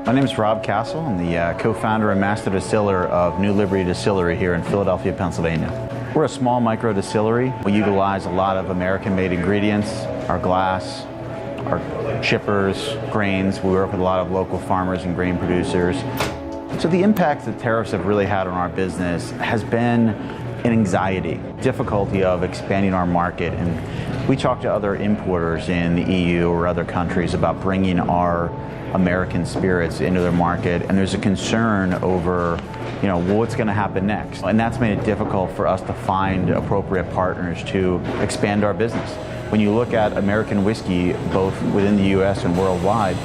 My name is Rob Castle. I'm the co-founder and master distiller of New Liberty Distillery here in Philadelphia, Pennsylvania. We're a small micro distillery. We utilize a lot of American-made ingredients, our glass, our chippers, grains. We work with a lot of local farmers and grain producers. So the impact that tariffs have really had on our business has been an anxiety, difficulty of expanding our market. And we talk to other importers in the EU or other countries about bringing our American spirits into their market, and there's a concern over, what's going to happen next. And that's made it difficult for us to find appropriate partners to expand our business. When you look at American whiskey, both within the US and worldwide,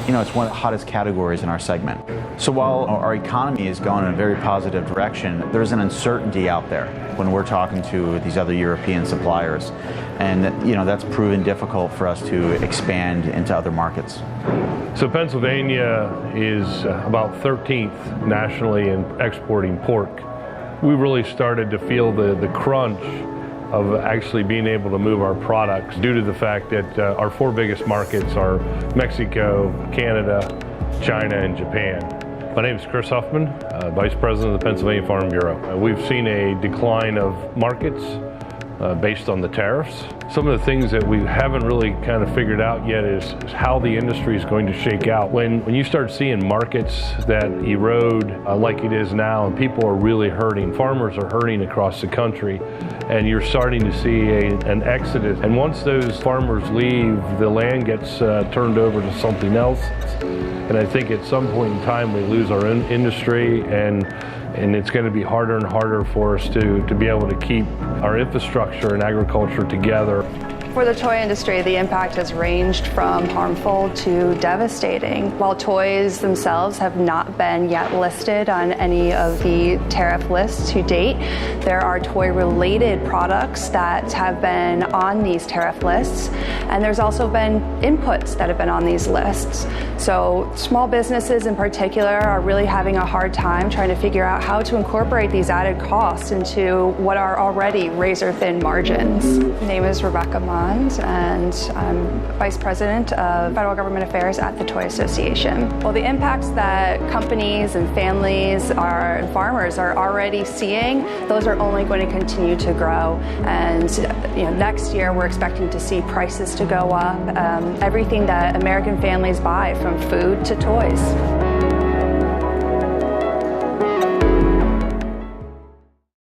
it's one of the hottest categories in our segment. So while our economy is going in a very positive direction, there's an uncertainty out there when we're talking to these other European suppliers. And that's proven difficult for us to expand into other markets. So Pennsylvania is about 13th nationally in exporting pork. We really started to feel the crunch of actually being able to move our products due to the fact that our four biggest markets are Mexico, Canada, China, and Japan. My name is Chris Huffman, Vice President of the Pennsylvania Farm Bureau. We've seen a decline of markets based on the tariffs. Some of the things that we haven't really kind of figured out yet is how the industry is going to shake out. When you start seeing markets that erode like it is now, and people are really hurting, farmers are hurting across the country, and you're starting to see an exodus. And once those farmers leave, the land gets turned over to something else. And I think at some point in time we lose our own industry, and it's going to be harder and harder for us to be able to keep our infrastructure and agriculture together. For the toy industry, the impact has ranged from harmful to devastating. While toys themselves have not been yet listed on any of the tariff lists to date, there are toy-related products that have been on these tariff lists, and there's also been inputs that have been on these lists. So small businesses in particular are really having a hard time trying to figure out how to incorporate these added costs into what are already razor-thin margins. My name is Rebecca and I'm Vice President of Federal Government Affairs at the Toy Association. Well, the impacts that companies and families and farmers are already seeing, those are only going to continue to grow. And next year we're expecting to see prices to go up, everything that American families buy, from food to toys.